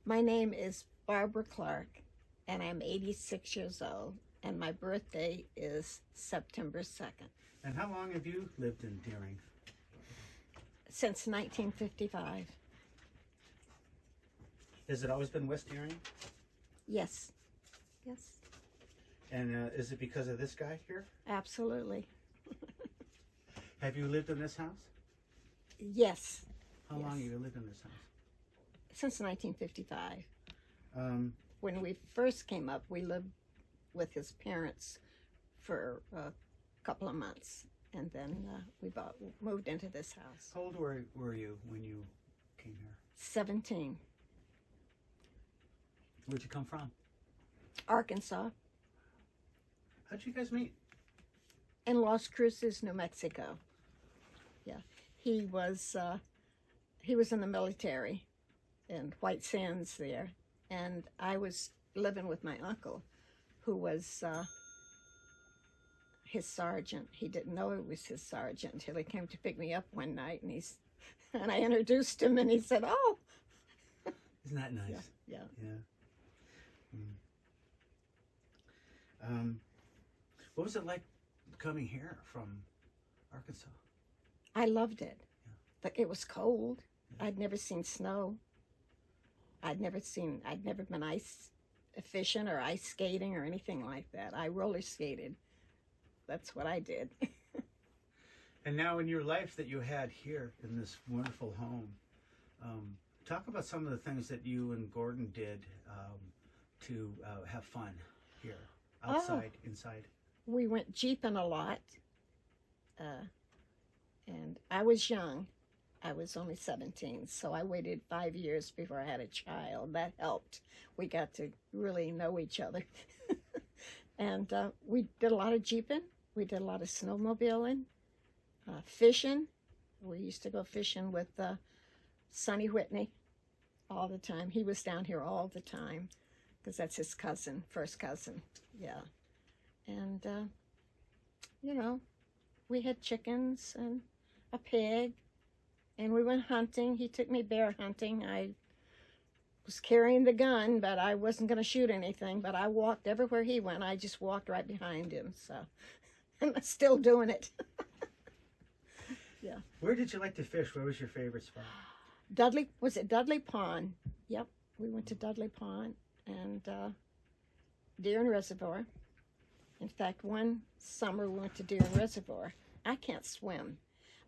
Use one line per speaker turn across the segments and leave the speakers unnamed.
My name is Barbara Clark, and I'm 86 years old, and my birthday is September 2nd.
And how long have you lived in Deering?
Since 1955.
Has it always been West Deering?
Yes. Yes,
And is it because of this guy here?
absolutely.
Have you lived in this house?
Yes.
How
Yes.
long have you lived in this house?
Since 1955.
Um,
When we first came up, we lived with his parents for a couple of months, and then we moved into this house.
how old were you when you came here?
17.
Where'd you come from?
Arkansas
How'd you guys meet?
and Las Cruces, New Mexico. Yeah, he was in the military in White Sands there, and I was living with my uncle, who was his sergeant. He didn't know it was his sergeant until he came to pick me up one night, and I introduced him, and he said, "Oh."
Isn't that nice?
Yeah.
Yeah. What was it like coming here from Arkansas?
I loved it. But it was cold. I'd never seen snow. I'd never been ice fishing or ice skating or anything like that. I roller skated. That's what I did.
And now in your life that you had here in this wonderful home, talk about some of the things that you and Gordon did to have fun here, outside, inside.
We went jeeping a lot. And I was young. I was only 17, so I waited 5 years before I had a child. That helped. We got to really know each other. And we did a lot of jeeping. We did a lot of snowmobiling, fishing. We used to go fishing with Sonny Whitney all the time. He was down here all the time because that's his cousin, first cousin. Yeah. And, we had chickens and a pig. And we went hunting. He took me bear hunting. I was carrying the gun, but I wasn't going to shoot anything. But I walked everywhere he went. I just walked right behind him. So I'm still doing it. Yeah.
Where did you like to fish? Where was your favorite spot?
Was it Dudley Pond? Yep. We went to Dudley Pond and Deering Reservoir. In fact, one summer we went to Deering Reservoir. I can't swim,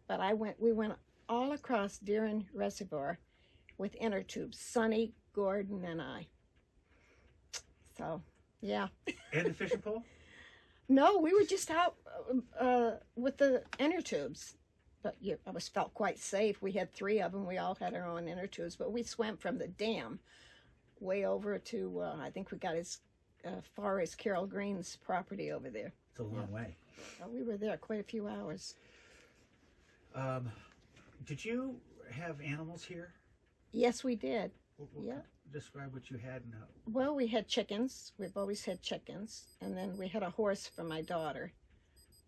but we went all across Deering Reservoir with inner tubes, Sonny, Gordon, and I. So, yeah.
And the fishing pole?
No, we were just out with the inner tubes. But I felt quite safe. We had 3 of them. We all had our own inner tubes. But we swam from the dam way over to, I think we got as far as Carol Green's property over there.
It's a long way.
We were there quite a few hours.
Did you have animals here?
Yes, we did. Yeah.
Describe what you had.
Well, we had chickens. We've always had chickens. And then we had a horse for my daughter.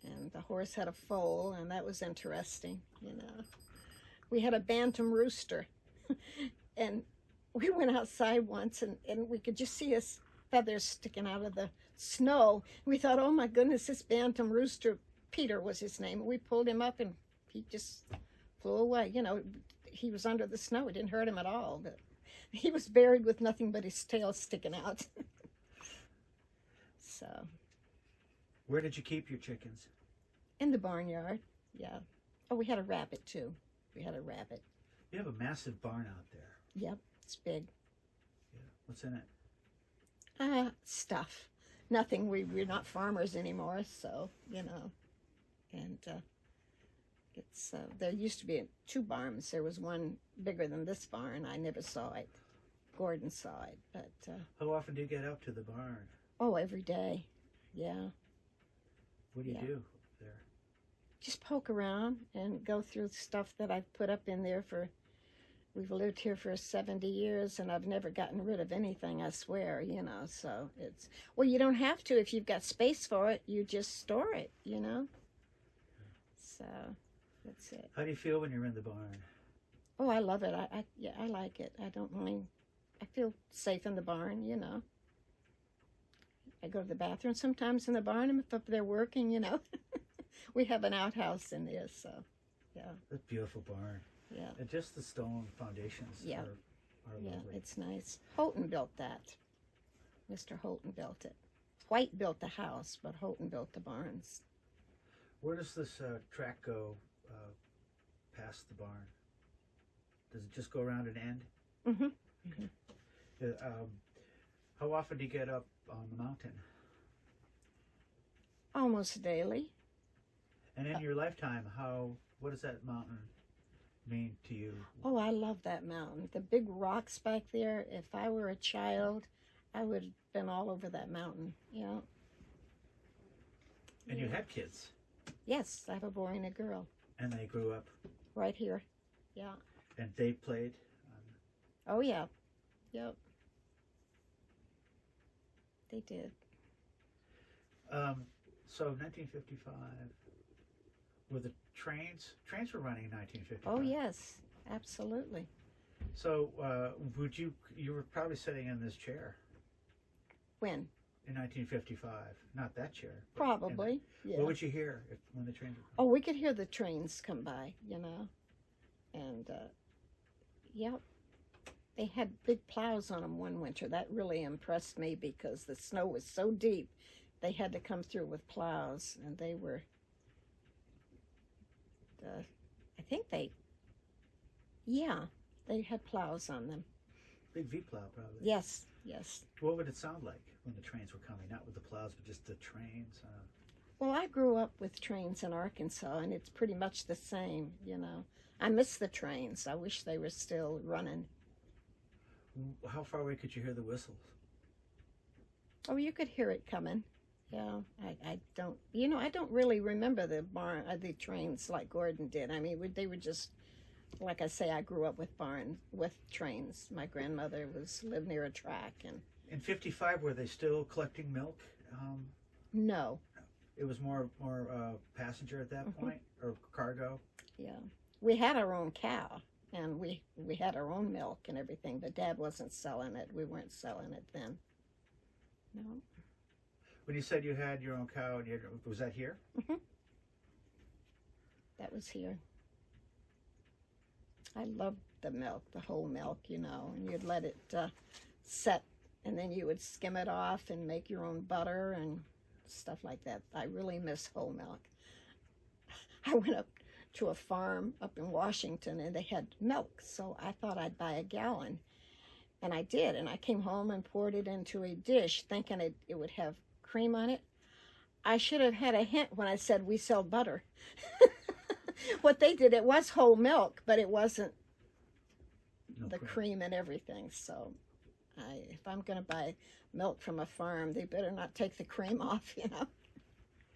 And the horse had a foal, and that was interesting, We had a bantam rooster. And we went outside once, and we could just see his feathers sticking out of the snow. We thought, oh, my goodness, this bantam rooster, Peter was his name. We pulled him up, and he just flew away. He was under the snow. It didn't hurt him at all. But he was buried with nothing but his tail sticking out. So.
Where did you keep your chickens?
In the barnyard, yeah. Oh, we had a rabbit, too. We had a rabbit.
You have a massive barn out there.
Yep, it's big.
Yeah. What's in it?
Stuff. Nothing. We're not farmers anymore, so, And it's there used to be 2 barns. There was one bigger than this barn. I never saw it. Gordon saw it, but...
How often do you get out to the barn?
Oh, every day. Yeah.
What do you do there?
Just poke around and go through stuff that I've put up in there we've lived here for 70 years and I've never gotten rid of anything, I swear, so well, you don't have to if you've got space for it, you just store it, so that's it.
How do you feel when you're in the barn?
Oh, I love it. I like it. I don't mind. I feel safe in the barn, you know. I go to the bathroom sometimes in the barn. I'm up there working, you know. We have an outhouse in there, so yeah.
That beautiful barn.
Yeah.
And just the stone foundations
Yeah.
are
Yeah,
lovely.
it's nice. Houghton built that. Mr. Houghton built it. White built the house, but Houghton built the barns.
Where does this track go past the barn? Does it just go around and end?
Mm-hmm.
How often do you get up on the mountain?
Almost daily.
And in your lifetime, what does that mountain mean to you?
Oh, I love that mountain. The big rocks back there. If I were a child, I would have been all over that mountain. Yeah.
And you had kids.
Yes, I have a boy and a girl
And they grew up.
right here. Yeah.
And they played.
Oh, yeah. Yep. They did.
So 1955, were the trains were running in 1955.
Oh, yes. Absolutely.
So you were probably sitting in this chair
When?
in 1955. Not that chair. but
Probably. Yeah.
What would you hear when the trains were
Oh,
coming?
we could hear the trains come by, you know. And, yep. They had big plows on them one winter. That really impressed me because the snow was so deep. They had to come through with plows, and they were, I think they had plows on them.
Big V-plow, probably.
Yes, yes.
What would it sound like when the trains were coming? Not with the plows, but just the trains.
Well, I grew up with trains in Arkansas, and it's pretty much the same, you know. I miss the trains. I wish they were still running.
How far away could you hear the whistles?
Oh, you could hear it coming. Yeah, I don't really remember the trains like Gordon did. I mean, they were just, like I say, I grew up with trains. My grandmother lived near a track, and
In 55, were they still collecting milk?
no,
It was more passenger at that point, or cargo?
yeah, we had our own cow, and we had our own milk and everything, but Dad wasn't selling it. We weren't selling it then. No.
When you said you had your own cow, was that here?
That was here. I loved the milk, the whole milk, you know, and you'd let it set, and then you would skim it off and make your own butter and stuff like that. I really miss whole milk. I went up to a farm up in Washington, and they had milk, so I thought I'd buy a gallon, and I did, and I came home and poured it into a dish thinking it would have cream on it. I should have had a hint when I said we sell butter. What they did, it was whole milk, but it wasn't
No
the cream and everything. So if I'm going to buy milk from a farm, they better not take the cream off, you know,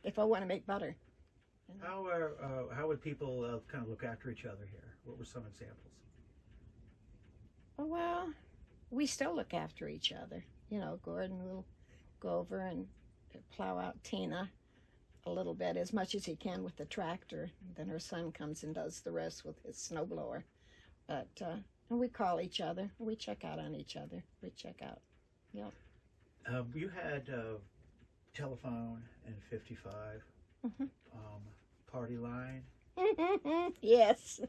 if I want to make butter. You know?
How would people kind of look after each other here? What were some examples?
Oh, well, we still look after each other. You know, Gordon will go over and plow out Tina a little bit, as much as he can with the tractor. Then her son comes and does the rest with his snowblower. But and we call each other. We check out on each other. We check out. Yep.
You had telephone in 55, party line.
Yes.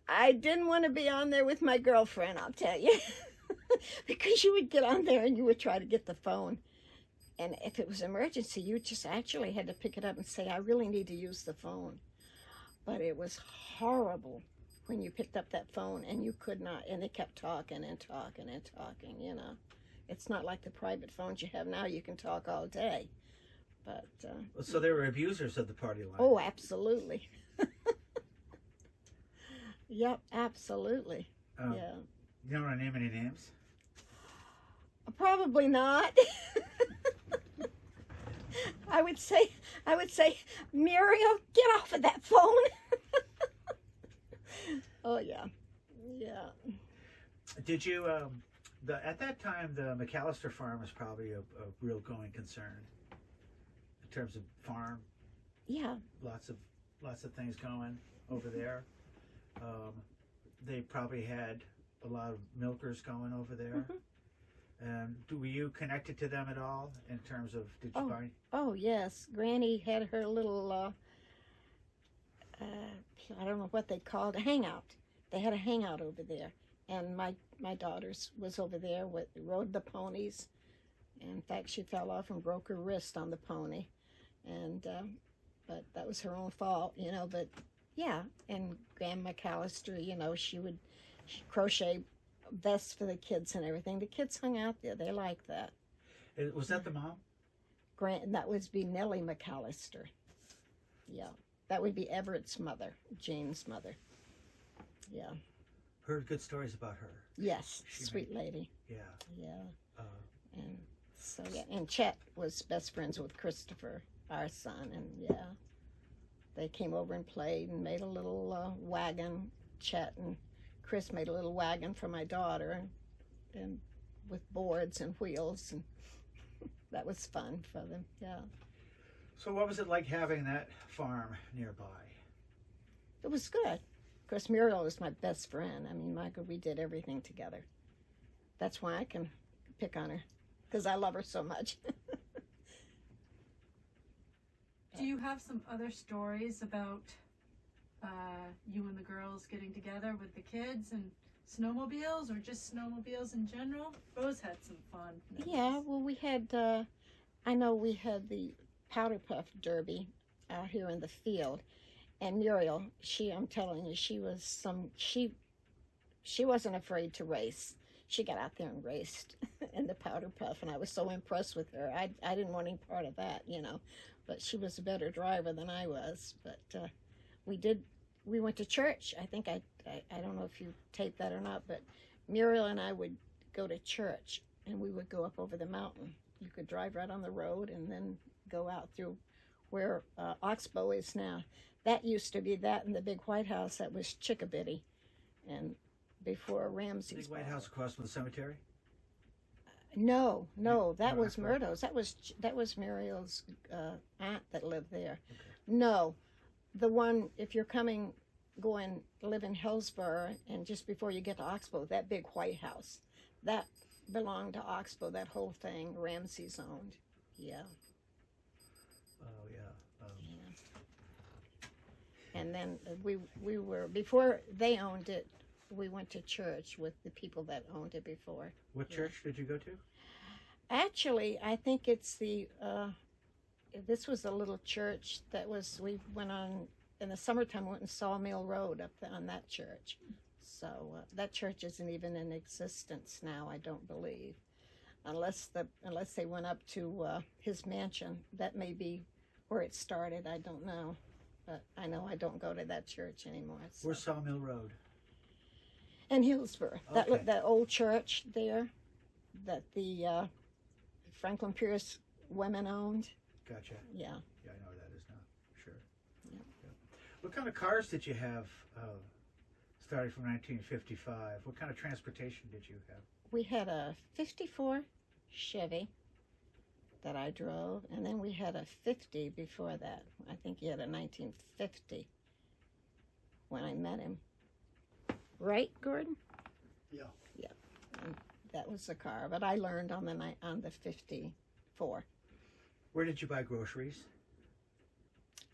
I didn't want to be on there with my girlfriend, I'll tell you. Because you would get on there and you would try to get the phone. And if it was emergency, you just actually had to pick it up and say, I really need to use the phone. But it was horrible when you picked up that phone and you could not, and they kept talking and talking and talking, you know. It's not like the private phones you have now. You can talk all day. But
So they were abusers of the party line.
oh, absolutely. Yep, absolutely. Yeah.
You don't want to name any names?
Probably not. I would say, Muriel, get off of that phone. Oh yeah, yeah.
Did you? At that time, the McAllister farm was probably a real going concern in terms of farm.
Yeah.
Lots of things going over there. they probably had a lot of milkers going over there. And were you connected to them at all in terms of, did you buy?
Oh, yes. Granny had her little, I don't know what they called, a hangout. They had a hangout over there. And my daughter's was over there, rode the ponies. In fact, she fell off and broke her wrist on the pony. And, but that was her own fault, you know, but yeah. And Grandma McAllister, you know, she crochet vests for the kids and everything. The kids hung out there. They liked that.
Was that the mom?
That would be Nellie McAllister. Yeah. That would be Everett's mother, Jane's mother. Yeah.
Heard good stories about her.
Yes, sweet lady.
Yeah.
Yeah. And so, yeah. And Chet was best friends with Christopher, our son. And yeah, they came over and played and made a little wagon. Chet and Chris made a little wagon for my daughter, and with boards and wheels, and that was fun for them. Yeah.
So what was it like having that farm nearby?
It was good. Of course, Muriel was my best friend. I mean, Michael, we did everything together. That's why I can pick on her, because I love her so much.
Do you have some other stories about you and the girls getting together with the kids and snowmobiles, or just snowmobiles in general? Rose had some fun.
Yeah, well, we had, I know we had the Powder Puff Derby out here in the field. And Muriel, I'm telling you, she wasn't afraid to race. She got out there and raced in the Powder Puff, and I was so impressed with her. I didn't want any part of that, you know, but she was a better driver than I was. But we went to church. I think I don't know if you taped that or not, but Muriel and I would go to church, and we would go up over the mountain. You could drive right on the road and then go out through where Oxbow is now. That used to be that, and the big White House, that was Chickabiddy, and before Ramsey's.
Big White House across from the cemetery?
No, that was Murdo's. That was Muriel's aunt that lived there.
Okay.
No, the one, if you're going to live in Hillsborough, and just before you get to Oxbow, that big White House, that belonged to Oxbow, that whole thing, Ramsey's owned. Yeah.
Oh, yeah.
And then we were, before they owned it, we went to church with the people that owned it before.
What church did you go to?
Actually, I think it's this was a little church we went on, in the summertime, we went on Sawmill Road up on that church. So that church isn't even in existence now, I don't believe. Unless they went up to his mansion. That may be where it started, I don't know. But I know I don't go to that church anymore. So.
Where's Sawmill Road?
In Hillsborough.
Okay.
That old church there that the Franklin Pierce women owned.
Gotcha.
Yeah.
Yeah, I know where that is now. Sure.
Yeah.
What kind of cars did you have starting from 1955? What kind of transportation did you have?
We had a 54 Chevy that I drove, and then we had a 50 before that. I think he had a 1950 when I met him. Right, Gordon?
Yeah.
Yeah. And that was the car, but I learned on the 54.
Where did you buy groceries?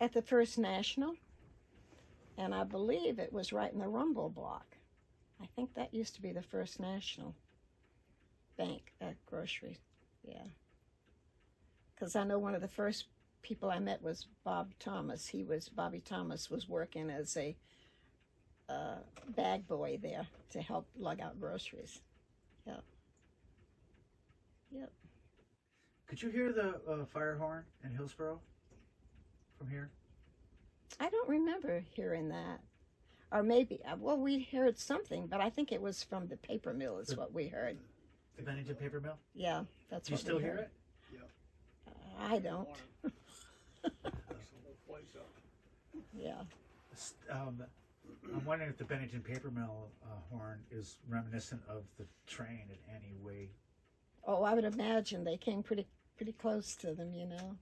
At the First National, and I believe it was right in the Rumble block. I think that used to be the First National Bank at groceries. Yeah. Because I know one of the first people I met was Bob Thomas. Bobby Thomas was working as a bag boy there to help lug out groceries. Yep. Yep.
Could you hear the fire horn in Hillsborough from here?
I don't remember hearing that. Or maybe, well, we heard something, but I think it was from the paper mill is what we heard.
The Bennington Paper Mill?
Yeah, that's
Do you
what
still
we
hear
heard.
it?
I don't.
That's the whole place up.
Yeah.
I'm wondering if the Bennington Paper Mill horn is reminiscent of the train in any way.
Oh, I would imagine they came pretty close to them, you know,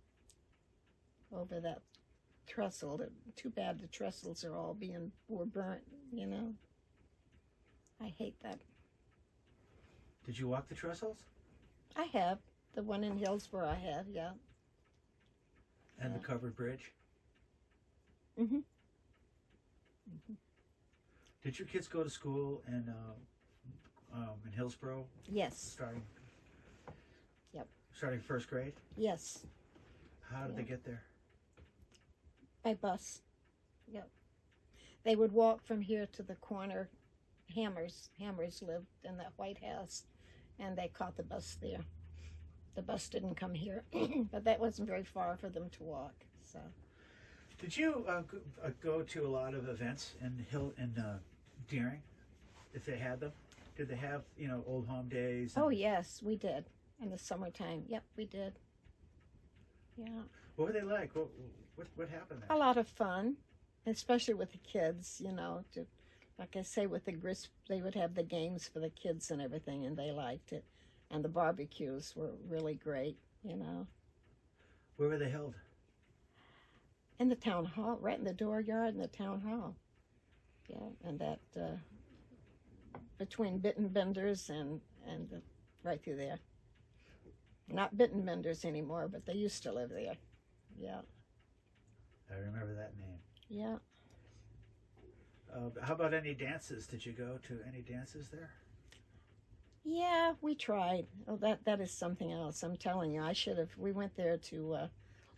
over that trestle. Too bad the trestles are all were burnt, you know. I hate that.
Did you walk the trestles?
I have. The one in Hillsborough I have, yeah.
And
Yeah.
the covered bridge?
Mm-hmm.
Did your kids go to school in Hillsborough
Yes.
starting?
Yep.
Starting first grade?
Yes.
How did
Yeah.
they get there?
By bus. Yep. They would walk from here to the corner. Hammers lived in that White House, and they caught the bus there. The bus didn't come here, but that wasn't very far for them to walk. So
Did you go to a lot of events in Deering, if they had them? Did they have old home days?
oh yes, we did in the summertime. Yep, we did. Yeah,
What were they like? What happened
a
there?
lot of fun, especially with the kids. To like I say, with the grist, they would have the games for the kids and everything, and they liked it. And the barbecues were really great.
Where were they held?
In the town hall, right in the dooryard in the town hall. Yeah, and that between Bittenbenders and right through there. Not Bittenbenders anymore, but they used to live there. Yeah,
I remember that name.
yeah.
How about any dances? Did you go to any dances there?
Yeah, we tried. Oh, that is something else. I'm telling you, I should have. We went there to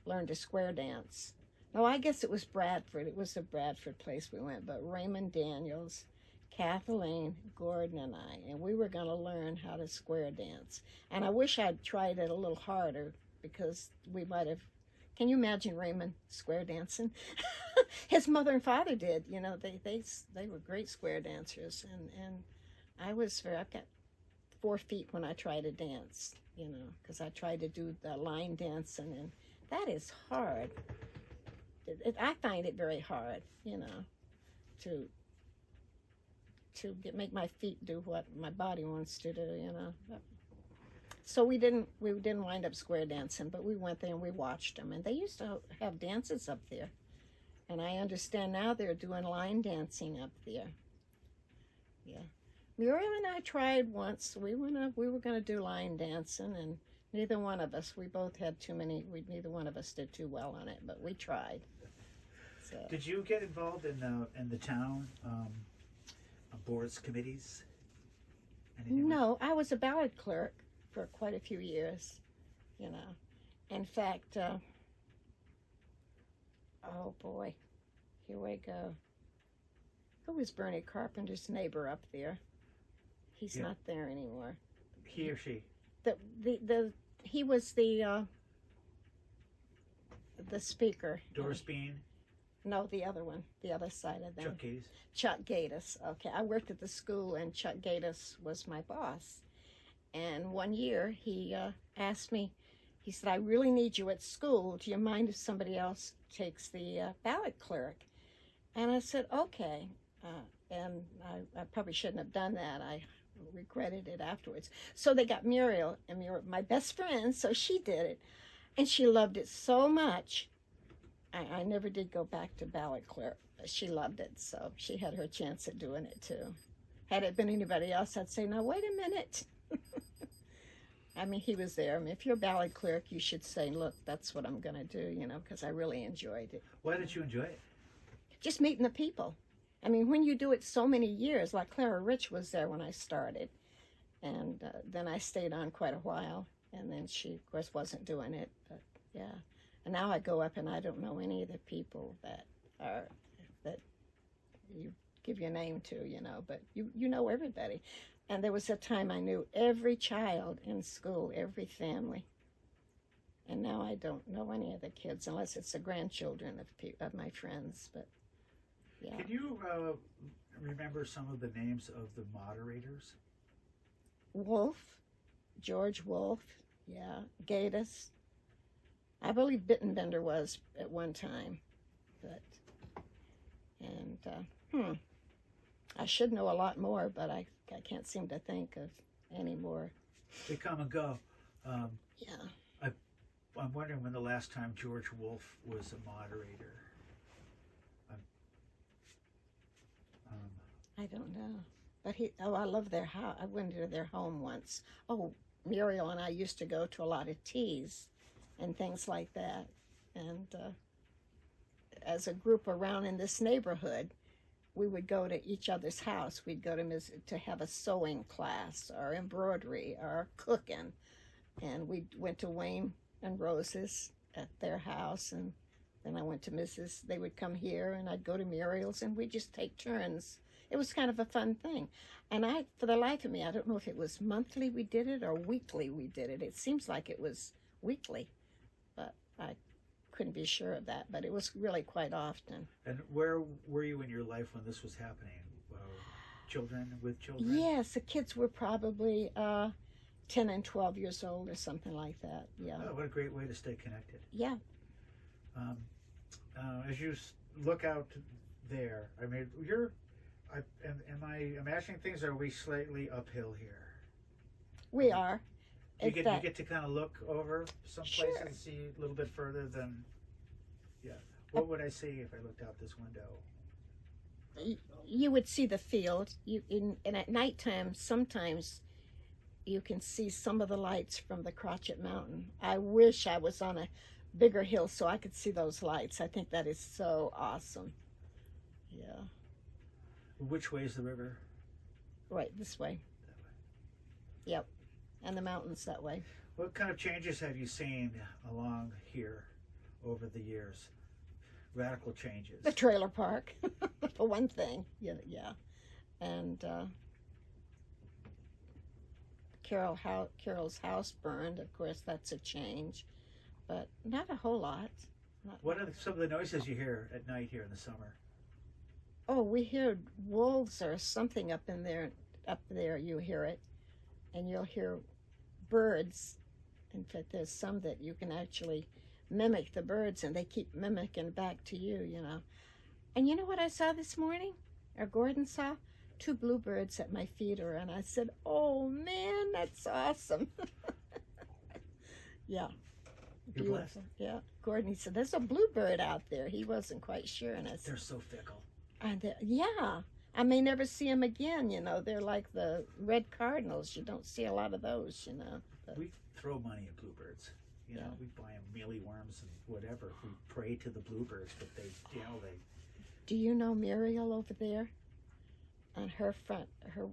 learn to square dance. No, I guess it was Bradford. It was a Bradford place we went. But Raymond Daniels, Kathleen, Gordon, and we were going to learn how to square dance. And I wish I'd tried it a little harder because we might have. Can you imagine Raymond square dancing? His mother and father did. They were great square dancers, and I've got 4 feet when I try to dance, because I try to do the line dancing, and that is hard. I find it very hard, to make my feet do what my body wants to do, So we didn't wind up square dancing, but we went there and we watched them, and they used to have dances up there, and I understand now they're doing line dancing up there. Yeah. Muriel and I tried once. We were going to do line dancing, and neither one of us. We both had too many. Neither one of us did too well on it, but we tried. So.
Did you get involved in the town boards committees? Anything like-
No, I was a ballot clerk for quite a few years. In fact, oh boy, here we go. Who was Bernie Carpenter's neighbor up there? He's
Yeah.
not there anymore.
He or she?
He was the speaker.
Doris Bean?
No, the other one, the other side of them.
Chuck Case?
Chuck Gatus. Okay, I worked at the school, and Chuck Gatus was my boss. And one year he asked me, he said, "I really need you at school. Do you mind if somebody else takes the ballot clerk?" And I said, "Okay." And I probably shouldn't have done that. I regretted it afterwards. So they got Muriel, and Muriel, my best friend, so she did it. And she loved it so much. I never did go back to ballot clerk. But she loved it, so she had her chance at doing it too. Had it been anybody else, I'd say, "No, wait a minute." I mean, he was there. I mean, if you're a ballot clerk, you should say, "Look, that's what I'm going to do," because I really enjoyed it.
Why did you enjoy it?
Just meeting the people. I mean, when you do it so many years, like Clara Rich was there when I started, and then I stayed on quite a while, and then she, of course, wasn't doing it, but yeah. And now I go up and I don't know any of the people that you give your name to, but you know everybody. And there was a time I knew every child in school, every family. And now I don't know any of the kids unless it's the grandchildren of my friends, but yeah.
Can you remember some of the names of the moderators?
Wolf, George Wolf, yeah, Gatus. I believe Bittenbender was at one time, I should know a lot more, but I can't seem to think of any more.
They come and go.
Yeah.
I'm wondering when the last time George Wolf was a moderator.
I don't know. But I love their house. I went to their home once. Oh, Muriel and I used to go to a lot of teas and things like that. And as a group around in this neighborhood, we would go to each other's house. We'd go to have a sewing class or embroidery or cooking. And we went to Wayne and Rose's at their house. And then I went to Mrs. They would come here and I'd go to Muriel's and we'd just take turns. It was kind of a fun thing. And for the life of me, I don't know if it was monthly we did it or weekly we did it. It seems like it was weekly, but I couldn't be sure of that. But it was really quite often.
And where were you in your life when this was happening? With children?
Yes, the kids were probably 10 and 12 years old or something like that. Yeah.
Oh, what a great way to stay connected.
Yeah.
As you look out there, I mean, am I imagining things? Or are we slightly uphill here?
We are.
You get to kind of look over some
Sure.
places and see a little bit further than, yeah. What would I see if I looked out this window?
You would see the field. And at nighttime, sometimes you can see some of the lights from the Crotchet Mountain. I wish I was on a bigger hill so I could see those lights. I think that is so awesome. Yeah.
Which way is the river?
Right, this way.
That way.
Yep. And the mountains that way.
What kind of changes have you seen along here over the years? Radical changes.
The trailer park, for one thing. Yeah. And Carol's house burned. Of course, that's a change, but not a whole lot.
What are some of the noises you hear at night here in the summer?
Oh, we hear wolves or something up there. Up there, you hear it, and you'll hear birds. In fact, there's some that you can actually mimic the birds, and they keep mimicking back to you, you know. And you know what I saw this morning? Or Gordon saw? 2 bluebirds at my feeder, and I said, "Oh man, that's awesome!" Yeah,
You're blessed.
Yeah, Gordon. He said, "There's a bluebird out there." He wasn't quite sure, and I said,
They're so fickle.
yeah, I may never see them again. You know, they're like the red cardinals. You don't see a lot of those. You know. But
We throw money at bluebirds. You know, we buy them mealyworms and whatever. We pray to the bluebirds, but they.
Do you know Muriel over there? On her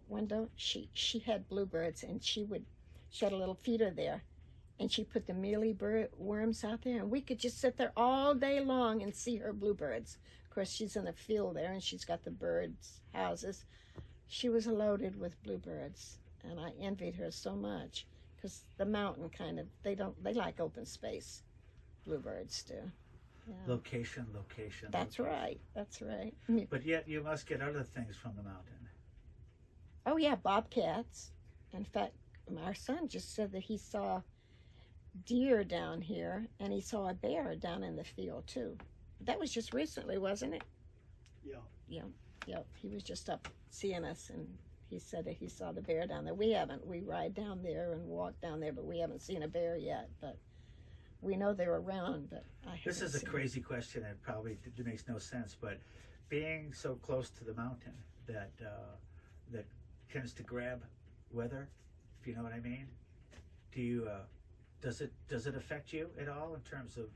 window, she had bluebirds, and she had a little feeder there, and she put the mealy worms out there, and we could just sit there all day long and see her bluebirds. Of course, she's in a field there, and she's got the birds' houses. She was loaded with bluebirds, and I envied her so much, because the mountain they like open space. Bluebirds do. Yeah.
Location.
That's right.
But yet you must get other things from the mountain.
Oh yeah, bobcats. In fact, our son just said that he saw deer down here, and he saw a bear down in the field too. That was just recently, wasn't it?
Yeah.
Yep. He was just up seeing us, and he said that he saw the bear down there. We haven't. We ride down there and walk down there, but we haven't seen a bear yet. But we know they're around. But
This is a crazy question, and probably makes no sense. But being so close to the mountain that tends to grab weather, if you know what I mean. Do you? Does it affect you at all in terms of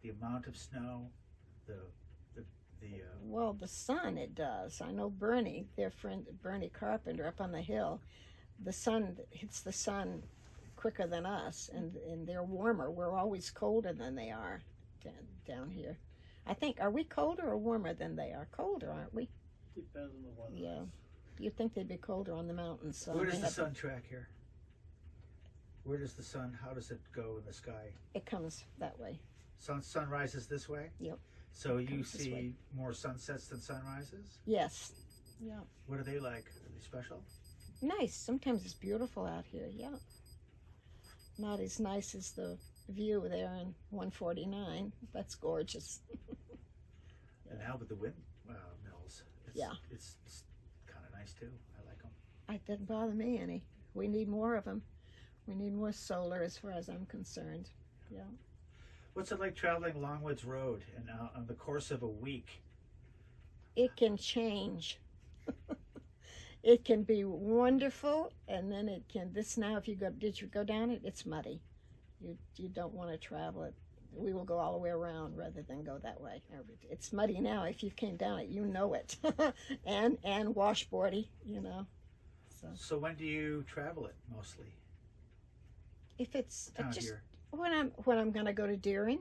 the amount of snow,
Well, the sun, it does. I know Bernie, their friend Bernie Carpenter up on the hill, the sun hits the sun quicker than us, and they're warmer. We're always colder than they are down here. I think, are we colder or warmer than they are? Colder, aren't we?
Depends on the weather.
Yeah. You'd think they'd be colder on the mountains. So
Where does the sun track here? Where does the sun? How does it go in the sky?
It comes that way.
Sun rises this way.
Yep.
So you
comes this way.
see more sunsets than sunrises.
Yes. Yeah.
What are they like? Are they special?
Nice. Sometimes it's beautiful out here. Yeah. Not as nice as the view there on 149. That's gorgeous.
And now with the wind mills, it's kind of nice too. I like them.
It doesn't bother me any. We need more of them. We need more solar, as far as I'm concerned. Yeah.
What's it like traveling Longwoods Road and on the course of a week?
It can change. It can be wonderful, and then it can. This now, if you go, did you go down it? It's muddy. You don't want to travel it. We will go all the way around rather than go that way. It's muddy now. If you came down it, you know it, and washboardy, you know.
So when do you travel it mostly?
If it's
Down
just
here.
when I'm gonna go to Deering,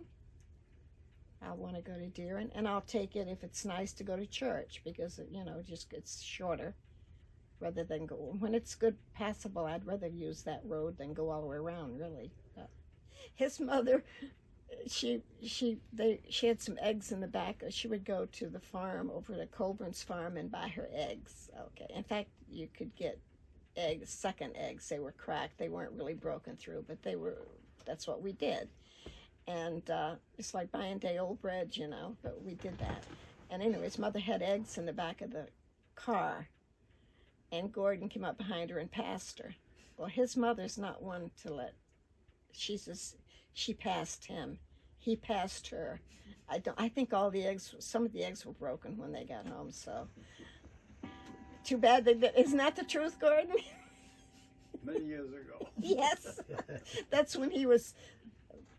I want to go to Deering, and I'll take it if it's nice to go to church because you know, just it's shorter. Rather than go when it's good passable, I'd rather use that road than go all the way around. Really, his mother, she had some eggs in the back. She would go to the farm over to Colburn's farm and buy her eggs. Okay, in fact, you could get eggs, second eggs. They were cracked. They weren't really broken through, but they were. That's what we did, and it's like buying day old bread, you know. But we did that, and anyways, mother had eggs in the back of the car. And Gordon came up behind her and passed her. Well, his mother's not one to let. She passed him. He passed her. I think some of the eggs were broken when they got home. So, too bad isn't that the truth, Gordon?
Many years ago.
Yes, that's when he was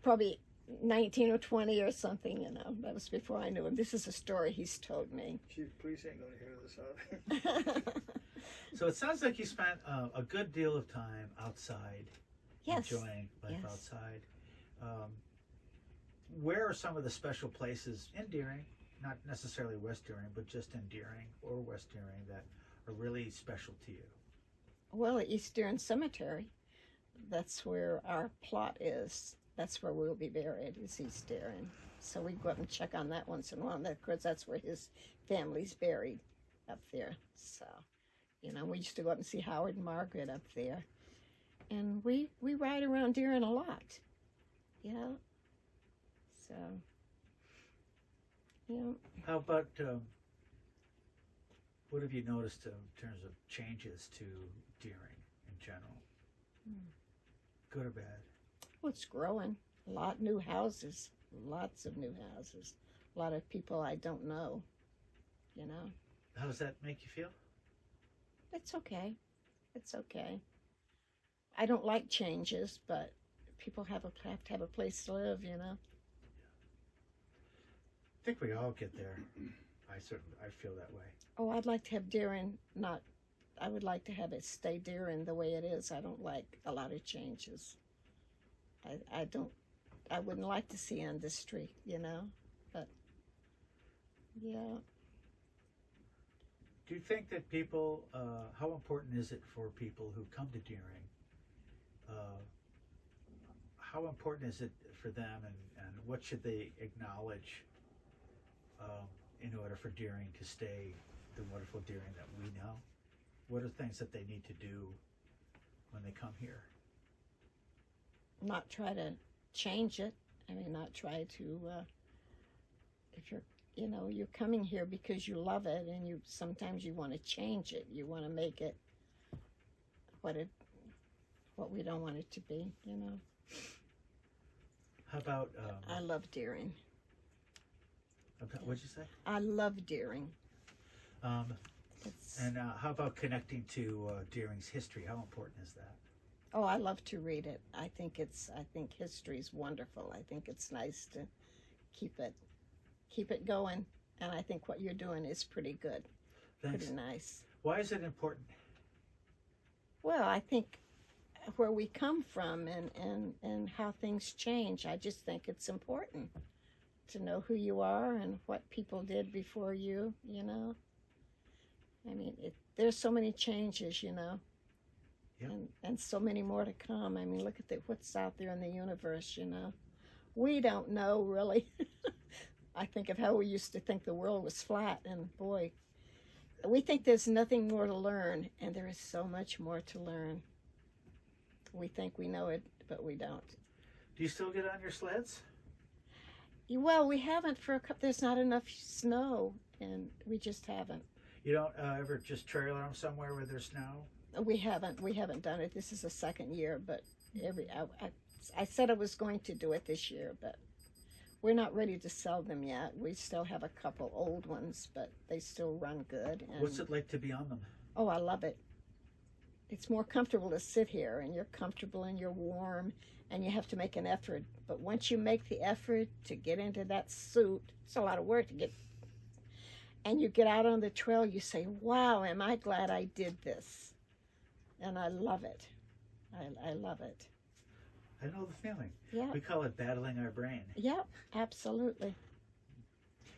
probably 19 or 20 or something. You know, that was before I knew him. This is a story he's told me.
Chief Police ain't gonna hear this out.
So it sounds like you spent a good deal of time outside,
Yes.
enjoying life
Yes.
outside. Where are some of the special places in Deering, not necessarily West Deering, but just in Deering or West Deering that are really special to you?
Well, East Deering Cemetery. That's where our plot is. That's where we'll be buried, is East Deering. So we go up and check on that once in a while. And of course, that's where his family's buried up there. So, you know, we used to go up and see Howard and Margaret up there. And we ride around Deering a lot, you know. So, you know.
How about, what have you noticed in terms of changes to Deering in general? Good or bad?
Well, it's growing. A lot new houses. Lots of new houses. A lot of people I don't know, you know.
How does that make you feel?
It's okay. It's okay. I don't like changes, but people have to have a place to live, you know.
I think we all get there. I feel that way.
Oh, I'd like to have Deering I would like to have it stay Deering the way it is. I don't like a lot of changes. I wouldn't like to see industry, you know, but yeah.
Do you think that people, how important is it for people who come to Deering? How important is it for them, and what should they acknowledge in order for Deering to stay the wonderful Deering that we know? What are things that they need to do when they come here?
Not try to change it. I mean, not try to, if you're coming here because you love it, and sometimes you want to change it. You want to make it what we don't want it to be, you know.
How about,
I love Deering.
what'd you say?
I love Deering.
And how about connecting to Deering's history? How important is that?
Oh, I love to read it. I think history's wonderful. I think it's nice to keep it going. And I think what you're doing is pretty good.
Thanks.
Pretty nice.
Why is it important?
Well, I think where we come from and how things change, I just think it's important to know who you are and what people did before you, you know. I mean, there's so many changes, you know.
Yep.
And so many more to come. I mean, look at what's out there in the universe, you know. We don't know, really. I think of how we used to think the world was flat, and boy, we think there's nothing more to learn, and there is so much more to learn. We think we know it, but we don't.
Do you still get on your sleds?
Well, we haven't for there's not enough snow, and we just haven't.
You don't ever just trailer them somewhere where there's snow?
We haven't done it. This is the second year, but I said I was going to do it this year, but we're not ready to sell them yet. We still have a couple old ones, but they still run good. And
What's it like to be on them?
Oh, I love it. It's more comfortable to sit here, and you're comfortable and you're warm, and you have to make an effort. But once you make the effort to get into that suit, it's a lot of work to get. And you get out on the trail, you say, wow, am I glad I did this? And I love it. I love it.
I know the feeling.
Yeah.
We call it battling our brain.
Yeah, absolutely.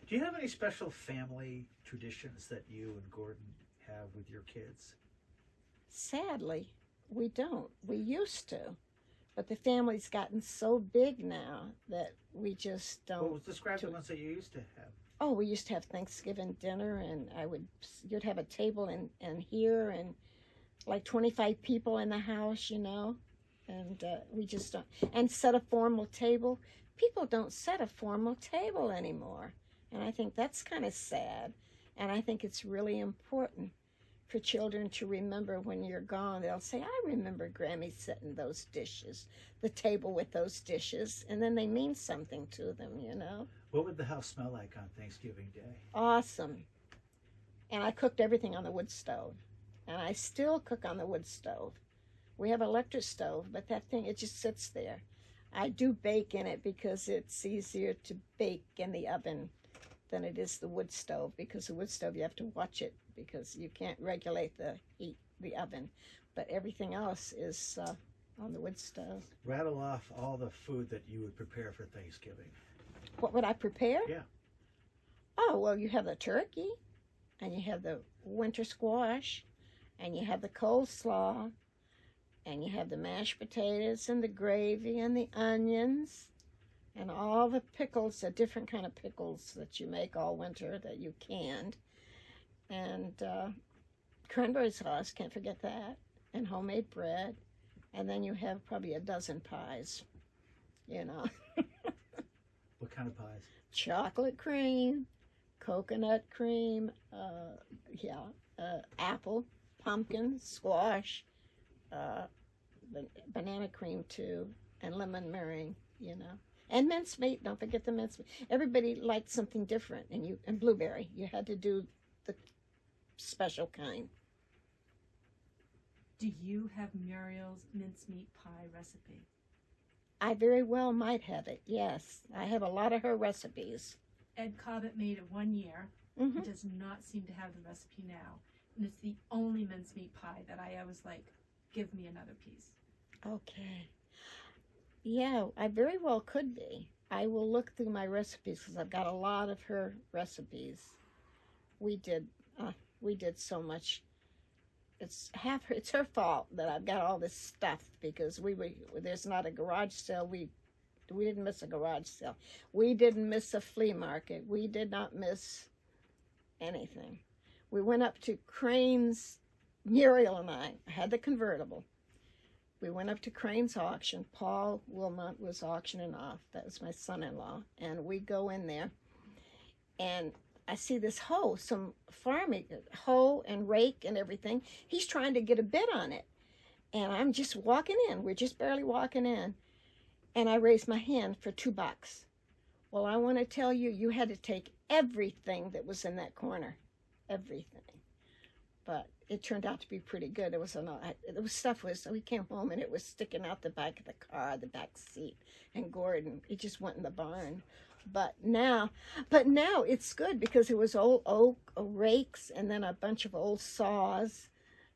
Do you have any special family traditions that you and Gordon have with your kids?
Sadly, we don't. We used to. But the family's gotten so big now that we just don't.
Well, describe the ones that you used to have.
Oh, we used to have Thanksgiving dinner, and you'd have a table in here, and like 25 people in the house, you know, and we just don't. And set a formal table. People don't set a formal table anymore, and I think that's kind of sad. And I think it's really important for children to remember when you're gone. They'll say, I remember Grammy setting those dishes, the table with those dishes, and then they mean something to them, you know.
What would the house smell like on Thanksgiving Day?
Awesome. And I cooked everything on the wood stove, and I still cook on the wood stove. We have an electric stove, but that thing, it just sits there. I do bake in it because it's easier to bake in the oven than it is the wood stove, because the wood stove you have to watch it because you can't regulate the heat, the oven. But everything else is on the wood stove.
Rattle off all the food that you would prepare for Thanksgiving.
What would I prepare?
Yeah.
Oh, well, you have the turkey, and you have the winter squash, and you have the coleslaw, and you have the mashed potatoes and the gravy and the onions and all the pickles, the different kind of pickles that you make all winter that you canned. And cranberry sauce, can't forget that, and homemade bread. And then you have probably a dozen pies, you know.
What kind of pies?
Chocolate cream, coconut cream, apple, pumpkin, squash, banana cream too, and lemon meringue, you know. And mincemeat, don't forget the mincemeat. Everybody liked something different, and blueberry. You had to do the special kind.
Do you have Muriel's mincemeat pie recipe?
I very well might have it, yes. I have a lot of her recipes.
Ed Cobbett made it one year.
Mm-hmm.
He does not seem to have the recipe now. And it's the only mincemeat pie that I was like, give me another piece.
Okay. Yeah, I very well could be. I will look through my recipes because I've got a lot of her recipes. We did so much. It's her fault that I've got all this stuff because there's not a garage sale. We didn't miss a garage sale. We didn't miss a flea market. We did not miss anything. We went up to Crane's. Muriel and I had the convertible. We went up to Crane's auction. Paul Wilmot was auctioning off. That was my son-in-law. And we go in there, and I see this hoe, some farming hoe and rake and everything. He's trying to get a bid on it. And I'm just walking in. We're just barely walking in. And I raised my hand for $2. Well, I want to tell you, you had to take everything that was in that corner. Everything. But it turned out to be pretty good. We came home and it was sticking out the back of the car, the back seat. And Gordon, it just went in the barn. But now it's good because it was old oak rakes and then a bunch of old saws,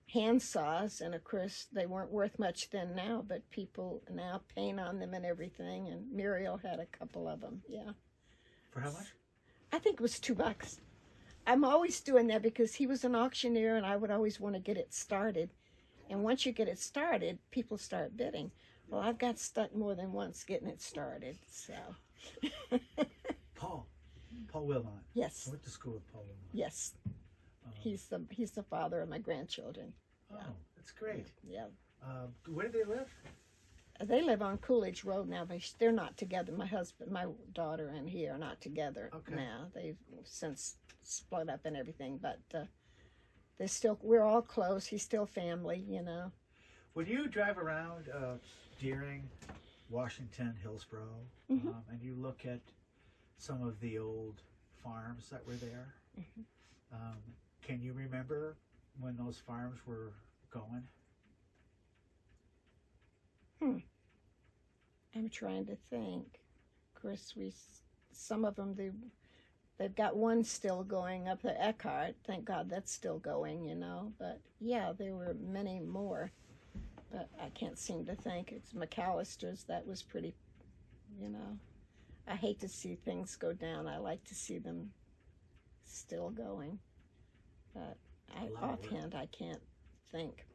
hand saws. And of course, they weren't worth much then now, but people now paint on them and everything. And Muriel had a couple of them, yeah.
For how much?
I think it was $2. I'm always doing that because he was an auctioneer and I would always want to get it started. And once you get it started, people start bidding. Well, I've got stuck more than once getting it started, so.
Paul Wilmot.
Yes.
I went to school with Paul Wilmot.
Yes. He's the father of my grandchildren.
Oh, that's great.
Yeah.
Where do they live?
They live on Coolidge Road now, but they're not together. My husband, my daughter, and he are not together now. They've since split up and everything, but we're all close. He's still family, you know.
When you drive around Deering, Washington, Hillsborough, and you look at some of the old farms that were there, can you remember when those farms were going?
I'm trying to think. Of course, some of them, they've got one still going up at Eckhart. Thank God that's still going, you know. But yeah, there were many more. But I can't seem to think. It's McAllister's. That was pretty, you know. I hate to see things go down. I like to see them still going. But offhand, I can't think.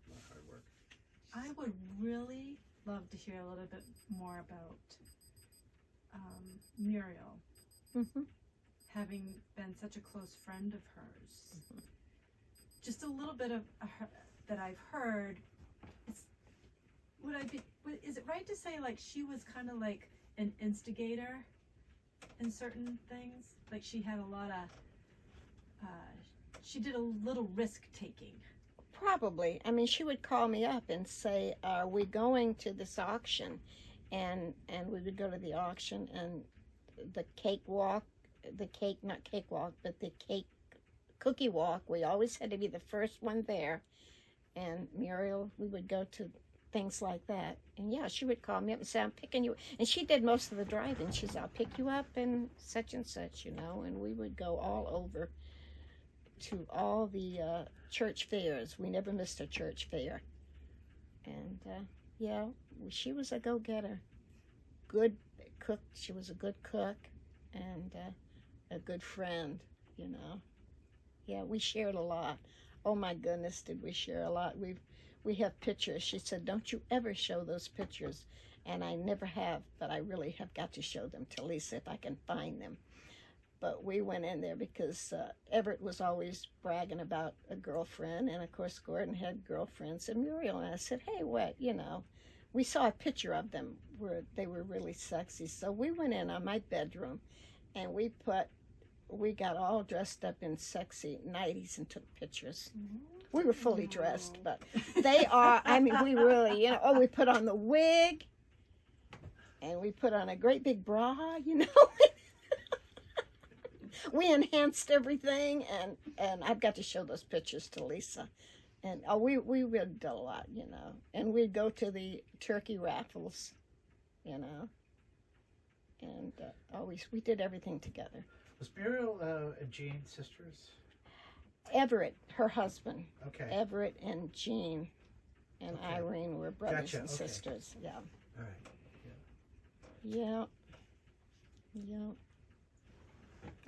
A lot of hard work.
I would really love to hear a little bit more about Muriel,
Mm-hmm.
having been such a close friend of hers. Just a little bit of her, that I've heard. Is it right to say like she was kind of like an instigator in certain things? Like she had a lot of, she did a little risk taking.
Probably. I mean, she would call me up and say, "Are we going to this auction?" And we would go to the auction, and the cake cookie walk. We always had to be the first one there. And Muriel, we would go to things like that. And yeah, she would call me up and say, "I'm picking you." And she did most of the driving. She said, "I'll pick you up and such, you know." And we would go all over to all the church fairs. We never missed a church fair. And yeah, she was a go-getter. Good cook. She was a good cook and a good friend, you know. Yeah, we shared a lot. Oh my goodness, did we share a lot. We have pictures. She said, "Don't you ever show those pictures." And I never have, but I really have got to show them to Lisa if I can find them. But we went in there because Everett was always bragging about a girlfriend. And, of course, Gordon had girlfriends and Muriel. And I said, "Hey, what, you know." We saw a picture of them where they were really sexy. So we went in on my bedroom and we got all dressed up in sexy nighties and took pictures. We were fully dressed, but they are, I mean, we really, you know, we put on the wig and we put on a great big bra, you know. We enhanced everything, and I've got to show those pictures to Lisa. And we did a lot, you know. And we'd go to the turkey raffles, you know. And we did everything together.
Was Muriel and Jean sisters?
Everett, her husband.
Okay.
Everett and Jean and
Okay.
Irene were brothers
Gotcha,
and
okay.
sisters. Yeah.
All right.
Yeah. Yeah.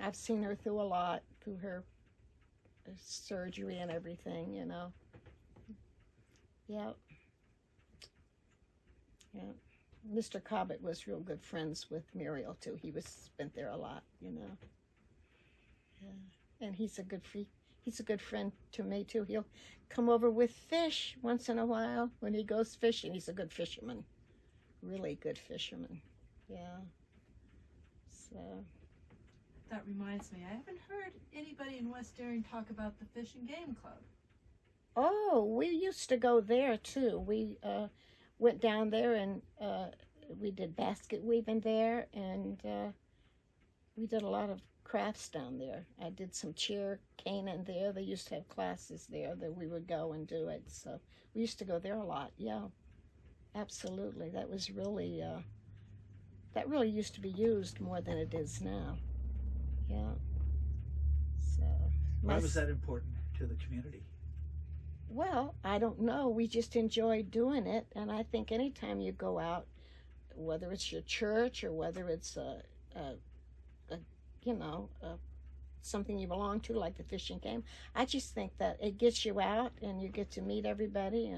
I've seen her through a lot, through her surgery and everything, you know. Yeah. Yeah. Mr. Cobbett was real good friends with Muriel, too. He spent there a lot, you know. Yeah. And he's a good friend to me, too. He'll come over with fish once in a while when he goes fishing. He's a good fisherman. Really good fisherman. Yeah. So...
That reminds me, I haven't heard anybody in West Erin talk about the Fish and Game Club.
Oh, we used to go there too. We went down there and we did basket weaving there, and we did a lot of crafts down there. I did some chair caning there. They used to have classes there that we would go and do it. So we used to go there a lot. Yeah, absolutely. That was really that really used to be used more than it is now. Yeah. So.
Why was that important to the community?
Well, I don't know. We just enjoyed doing it, and I think anytime you go out, whether it's your church or whether it's something you belong to, like the fishing game, I just think that it gets you out and you get to meet everybody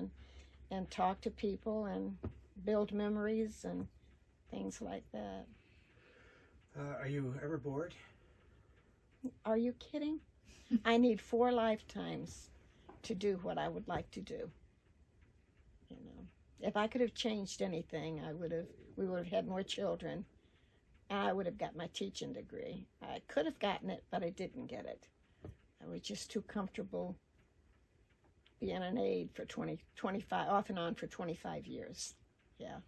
and talk to people and build memories and things like that.
Are you ever bored?
Are you kidding? I need 4 lifetimes to do what I would like to do. You know, if I could have changed anything, we would have had more children, and I would have got my teaching degree. I could have gotten it, but I didn't get it. I was just too comfortable being an aide for 25, off and on for 25 years. Yeah.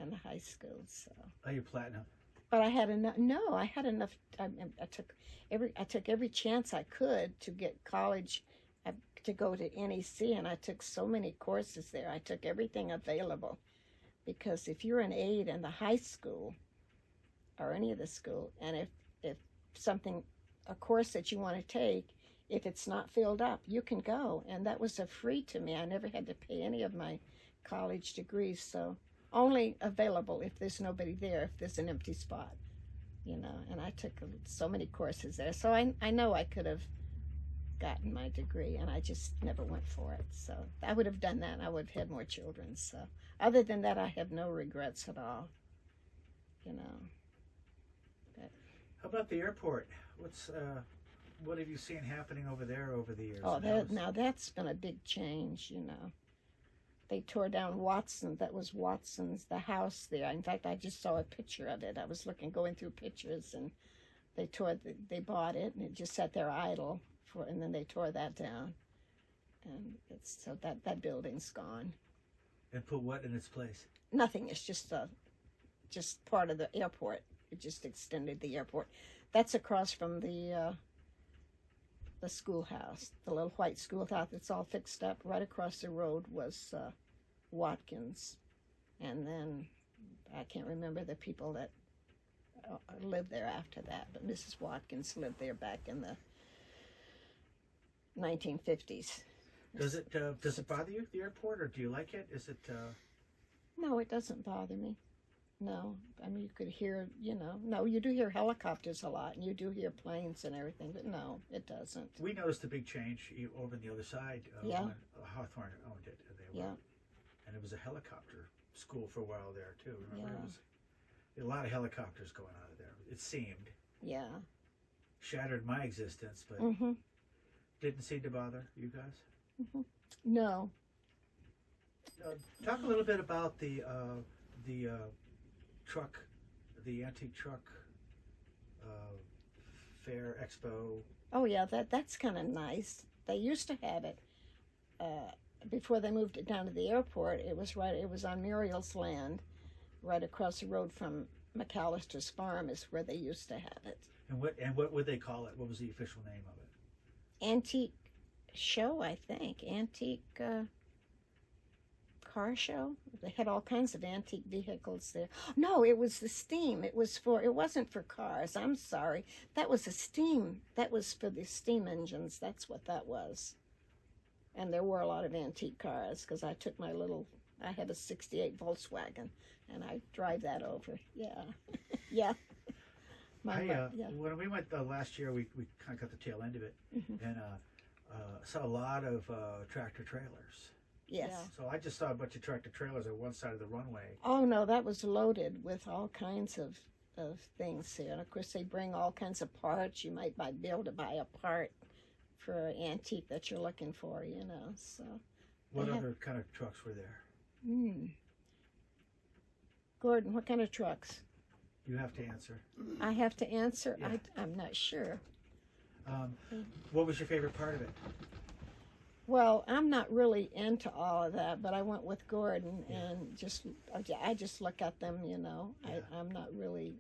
In the high school, so.
Are you platinum?
But I had enough. No, I had enough. I took every chance I could to get college, to go to NEC, and I took so many courses there. I took everything available, because if you're an aide in the high school, or any of the school, and if something, a course that you want to take, if it's not filled up, you can go, and that was a free to me. I never had to pay any of my college degrees, so only available if there's nobody there, if there's an empty spot, and I took so many courses there, so I know I could have gotten my degree, and I just never went for it. So I would have done that, and I would have had more children. So other than that, I have no regrets at all,
How about the airport? What have you seen happening over there over the years?
Oh, now that's been a big change, They tore down that was Watson's, the house there. In fact, I just saw a picture of it. I was going through pictures, and they bought it, and it just sat there idle and then they tore that down. And so that building's gone.
And put what in its place?
Nothing. It's just part of the airport. It just extended the airport. That's across from the schoolhouse, the little white schoolhouse. It's all fixed up. Right across the road was Watkins, and then I can't remember the people that lived there after that. But Mrs. Watkins lived there back in the 1950s.
Does it bother you, the airport, or do you like it? Is it?
No, it doesn't bother me. No, I mean, you could hear, no, you do hear helicopters a lot, and you do hear planes and everything, but no, it doesn't.
We noticed a big change over on the other side
Yeah.
when Hawthorne owned it.
Yeah.
And it was a helicopter school for a while there, too. Remember?
Yeah.
It was a lot of helicopters going out of there, it seemed.
Yeah.
Shattered my existence, but
Mm-hmm.
didn't seem to bother you guys.
Mm-hmm. No.
Talk a little bit about the truck, the antique truck fair expo.
Oh yeah, that's kind of nice. They used to have it before they moved it down to the airport. It was on Muriel's land, right across the road from McAllister's farm is where they used to have it.
And what would they call it? What was the official name of it?
Antique show, I think. Antique car show. They had all kinds of antique vehicles there. No, it was the steam. It wasn't for cars. I'm sorry. That was that was for the steam engines. That's what that was. And there were a lot of antique cars, because I have a 68 Volkswagen, and I drive that over. Yeah. Yeah.
When we went last year, we kind of got the tail end of it,
Mm-hmm.
and saw a lot of tractor trailers.
Yes.
Yeah.
So I just saw a bunch of tractor trailers on one side of the runway.
Oh no, that was loaded with all kinds of things here. And of course they bring all kinds of parts. You might be able to buy a part for an antique that you're looking for, so.
What other kind of trucks were there?
Gordon, what kind of trucks?
You have to answer.
I have to answer?
Yeah.
I'm not sure.
What was your favorite part of it?
Well, I'm not really into all of that, but I went with Gordon,
Yeah.
and I just look at them,
Yeah.
I'm not really.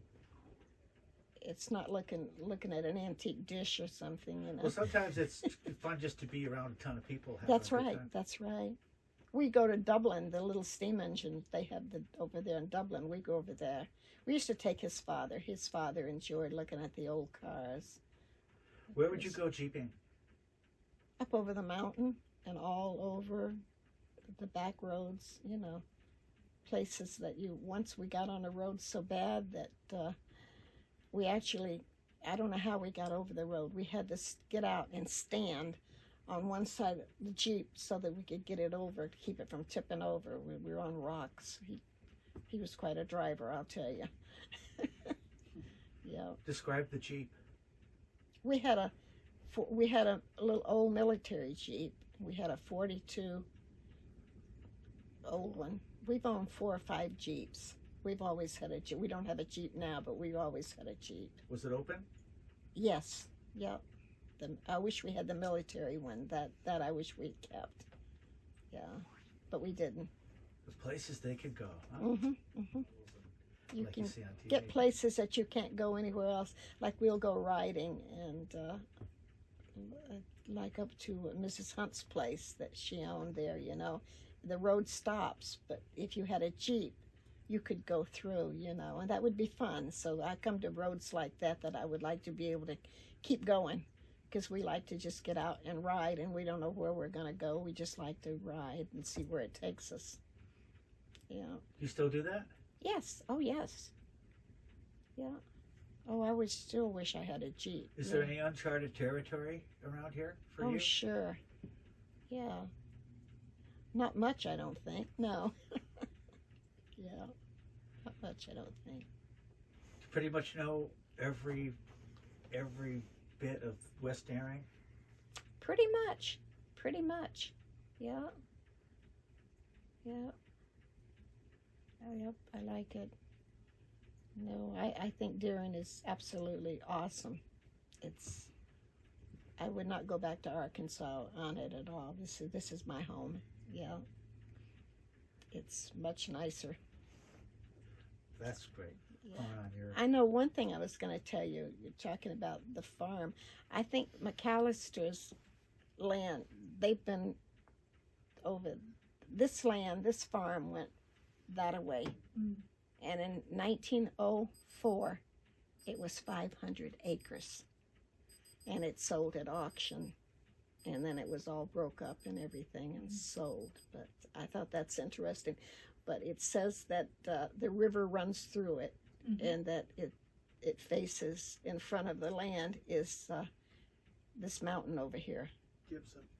It's not looking at an antique dish or something,
Well, sometimes it's fun just to be around a ton of people. having
That's
a good
right.
time.
That's right. We go to Dublin, the little steam engine they have over there in Dublin. We go over there. We used to take his father. His father enjoyed looking at the old cars.
Where would you go jeeping?
Up over the mountain and all over the back roads, places that once we got on the road so bad that we actually, I don't know how we got over the road. We had to get out and stand on one side of the Jeep so that we could get it over, to keep it from tipping over. We were on rocks. He was quite a driver, I'll tell you. Yeah.
Describe the Jeep.
We had a little old military Jeep. We had a 42 old one. We've owned 4 or 5 Jeeps. We've always had a Jeep. We don't have a Jeep now, but we've always had a Jeep.
Was it open?
Yes. Yep. I wish we had the military one. That I wish we'd kept. Yeah, but we didn't.
The places they could go. Huh?
Mm-hmm. Mm-hmm. You
like
can
you see on TV.
get places that you can't go anywhere else. Like we'll go riding and like up to Mrs. Hunt's place that she owned there, you know. The road stops, but if you had a Jeep, you could go through, you know, and that would be fun. So I come to roads like that I would like to be able to keep going, because we like to just get out and ride, and we don't know where we're going to go. We just like to ride and see where it takes us. Yeah.
You still do that?
Yes. Oh, yes. Yeah. Oh, I would still wish I had a Jeep.
Is
yeah.
there any uncharted territory around here for
Oh,
you?
sure. Yeah. Not much, I don't think. No. Yeah. Not much, I don't think.
You pretty much know every bit of West Erin?
Pretty much. Pretty much. Yeah. Yeah. Oh, yep. I like it. No, I think Deering is absolutely awesome. I would not go back to Arkansas on it at all. This is my home. Yeah. It's much nicer.
That's great.
Yeah.
Going on here.
I know one thing I was going to tell you. You're talking about the farm. I think McAllister's land, they've been over this land, this farm went that away.
Mm.
And in 1904, it was 500 acres. And it sold at auction. And then it was all broke up and everything and sold. But I thought that's interesting. But it says that the river runs through it,
Mm-hmm.
and that it faces in front of the land is this mountain over here,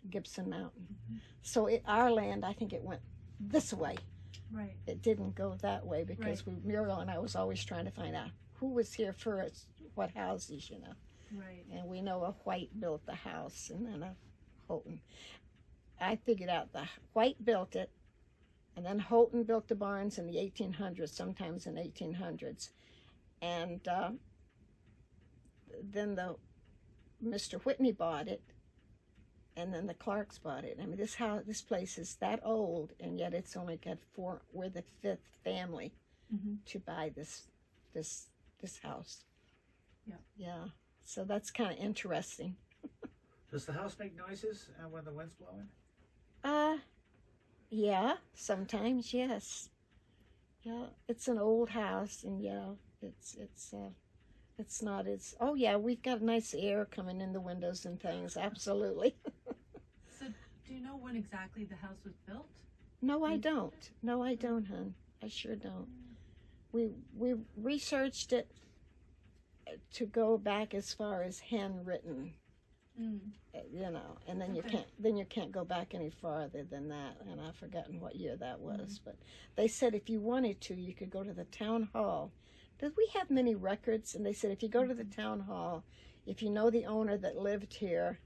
Gibson Mountain.
Mm-hmm.
So our land, I think it went this way.
Right.
It didn't go that way because Muriel and I was always trying to find out who was here first, what houses, you know.
Right.
And we know a White built the house, and then a Houghton. I figured out the White built it, and then Houghton built the barns in the 1800s, sometimes in 1800s. And then Mr. Whitney bought it, and then the Clarks bought it. I mean, this place is that old, and yet it's only got we're the fifth family
Mm-hmm.
to buy this house.
Yeah.
Yeah. So that's kind of interesting.
Does the house make noises when the wind's blowing?
Yeah, sometimes, yes. Yeah, it's an old house, and yeah, it's not as, oh yeah, we've got nice air coming in the windows and things, absolutely.
So, do you know when exactly the house was built?
No, I don't. No, I don't, hon. I sure don't. We researched it to go back as far as handwritten.
Mm.
You know, and then
Okay.
you can't go back any farther than that, and I've forgotten what year that was. But they said if you wanted to, you could go to the town hall. Did we have many records? And they said if you go to the town hall, if you know the owner that lived here,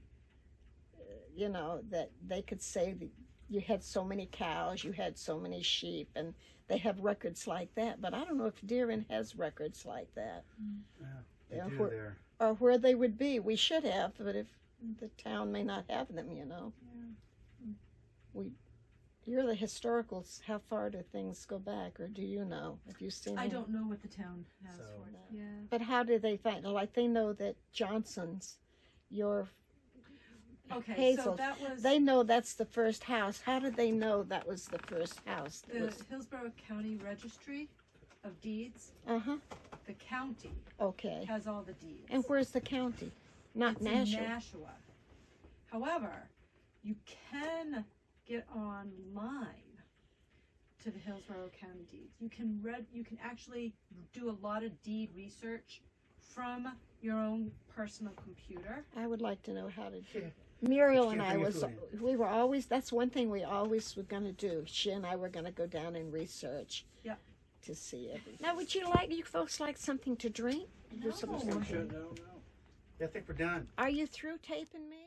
you know, that they could say that you had so many cows, you had so many sheep, and they have records like that. But I don't know if Deering has records like that.
Yeah, they
Yeah,
do there.
Or where they would be. We should have, but if the town may not have them, you know.
Yeah.
You're the historicals. How far do things go back, or do you know? Have you seen
I
them?
don't know what the town has
So-
for it. Yeah.
But how do they find? Like they know that Johnson's, your
Okay,
Hazel,
so that was
they know that's the first house. How did they know that was the first house? That
the
was,
Hillsborough County Registry of Deeds.
uh-huh.
The county
Okay.
has all the deeds.
And where's the county? Not
It's in
Nashua.
Nashua. However, you can get online to the Hillsborough County deeds. You can actually do a lot of deed research from your own personal computer.
I would like to know how to do.
Yeah.
Muriel
But you
and I
can't
was,
bring your
we were always, that's one thing we always were going to do. She and I were going to go down and research.
Yeah.
To see it. Now, would you folks like something to drink?
No.
Something-
No, no.
Yeah, I think we're done.
Are you through taping me?